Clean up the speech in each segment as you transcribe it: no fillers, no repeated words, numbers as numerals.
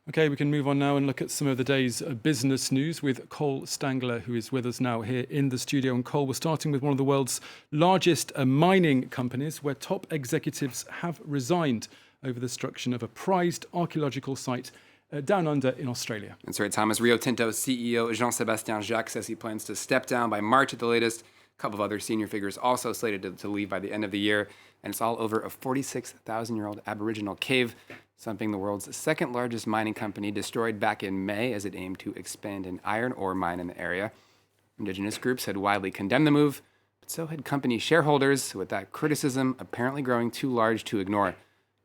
Okay, we can move on now and look at some of the day's business news with Cole Stangler, who is with us now here in the studio. And Cole, we're starting with one of the world's largest mining companies, where top executives have resigned over the destruction of a prized archaeological site down under in Australia. That's right, Thomas. Rio Tinto CEO Jean-Sébastien Jacques says he plans to step down by March at the latest. A couple of other senior figures also slated to leave by the end of the year. And it's all over a 46,000-year-old Aboriginal cave, something the world's second largest mining company destroyed back in May as it aimed to expand an iron ore mine in the area. Indigenous groups had widely condemned the move, but so had company shareholders, with that criticism apparently growing too large to ignore.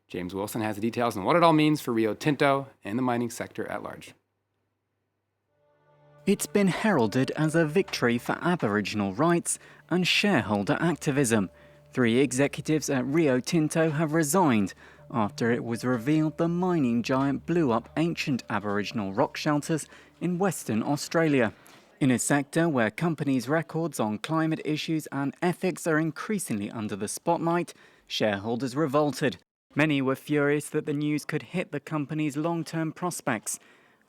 James Wilson has the details on what it all means for Rio Tinto and the mining sector at large. It's been heralded as a victory for Aboriginal rights and shareholder activism. 3 executives at Rio Tinto have resigned after it was revealed the mining giant blew up ancient Aboriginal rock shelters in Western Australia. In a sector where companies' records on climate issues and ethics are increasingly under the spotlight, shareholders revolted. Many were furious that the news could hit the company's long-term prospects.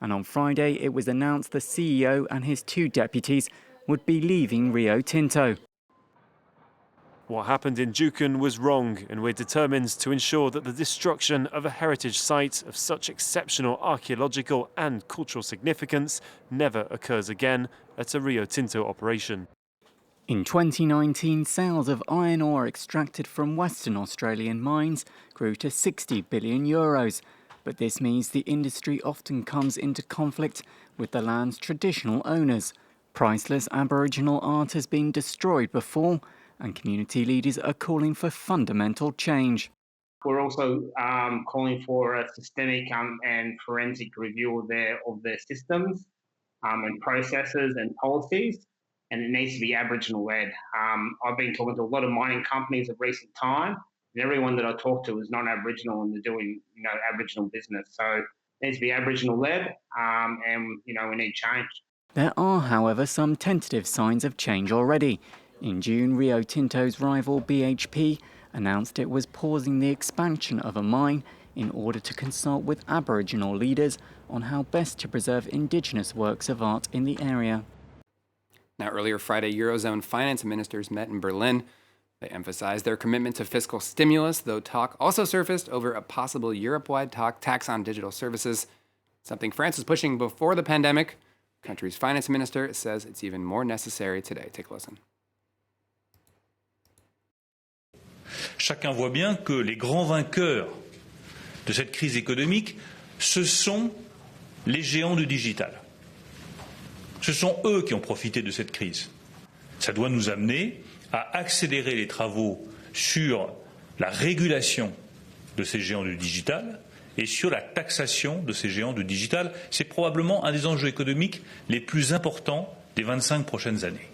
And on Friday, it was announced the CEO and his 2 deputies would be leaving Rio Tinto. What happened in Juukan was wrong, and we're determined to ensure that the destruction of a heritage site of such exceptional archaeological and cultural significance never occurs again at a Rio Tinto operation. In 2019, sales of iron ore extracted from Western Australian mines grew to €60 billion. But this means the industry often comes into conflict with the land's traditional owners. Priceless Aboriginal art has been destroyed before, and community leaders are calling for fundamental change. We're also calling for a systemic and forensic review of their systems and processes and policies, and it needs to be Aboriginal-led. I've been talking to a lot of mining companies of recent time, and everyone that I talk to is non-Aboriginal and they're doing, Aboriginal business. So it needs to be Aboriginal-led, and we need change. There are, however, some tentative signs of change already. In June, Rio Tinto's rival BHP announced it was pausing the expansion of a mine in order to consult with Aboriginal leaders on how best to preserve Indigenous works of art in the area. Now, earlier Friday, Eurozone finance ministers met in Berlin. They emphasized their commitment to fiscal stimulus, though talk also surfaced over a possible Europe-wide tax on digital services, something France was pushing before the pandemic. The country's finance minister says it's even more necessary today. Take a listen. Chacun voit bien que les grands vainqueurs de cette crise économique, ce sont les géants du digital. Ce sont eux qui ont profité de cette crise. Ça doit nous amener à accélérer les travaux sur la régulation de ces géants du digital et sur la taxation de ces géants du digital. C'est probablement un des enjeux économiques les plus importants des 25 prochaines années.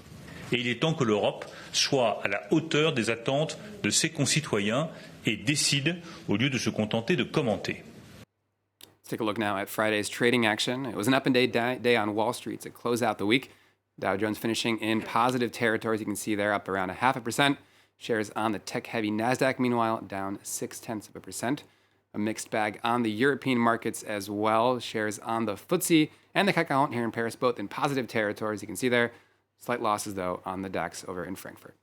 Et il est temps que l'Europe soit à la hauteur des attentes de ses concitoyens et décide au lieu de se contenter de commenter. Let's take a look now at Friday's trading action. It was an up-and-day on Wall Street to close out the week. Dow Jones finishing in positive territory, as you can see there, up around 0.5%. Shares on the tech-heavy Nasdaq, meanwhile, down 0.6%. A mixed bag on the European markets as well. Shares on the FTSE and the CAC 40 here in Paris, both in positive territory, as you can see there. Slight losses, though, on the DAX over in Frankfurt.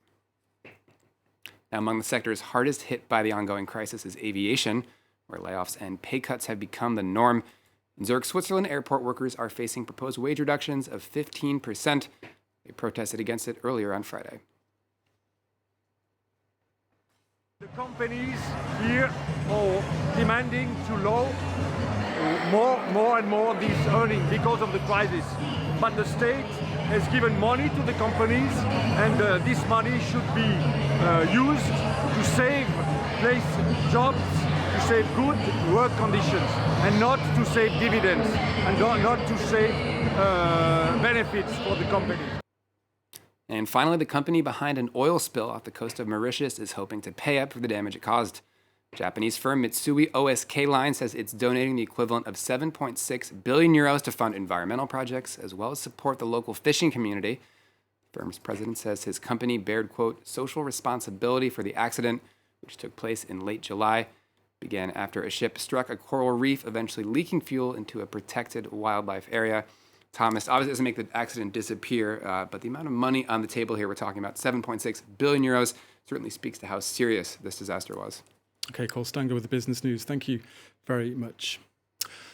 Now, among the sectors hardest hit by the ongoing crisis is aviation, where layoffs and pay cuts have become the norm. In Zurich, Switzerland, airport workers are facing proposed wage reductions of 15%. They protested against it earlier on Friday. The companies here are demanding too low, more and more this earning because of the crisis. But the state has given money to the companies, and this money should be used to save jobs, to save good work conditions, and not to save dividends, and not to save benefits for the company. And finally, the company behind an oil spill off the coast of Mauritius is hoping to pay up for the damage it caused. Japanese firm Mitsui O.S.K. Line says it's donating the equivalent of 7.6 billion euros to fund environmental projects, as well as support the local fishing community. The firm's president says his company bared, quote, social responsibility for the accident, which took place in late July. began after a ship struck a coral reef, eventually leaking fuel into a protected wildlife area. Thomas obviously doesn't make the accident disappear, but the amount of money on the table here, we're talking about 7.6 billion euros, certainly speaks to how serious this disaster was. Okay, Cole Stangler with the business news. Thank you very much.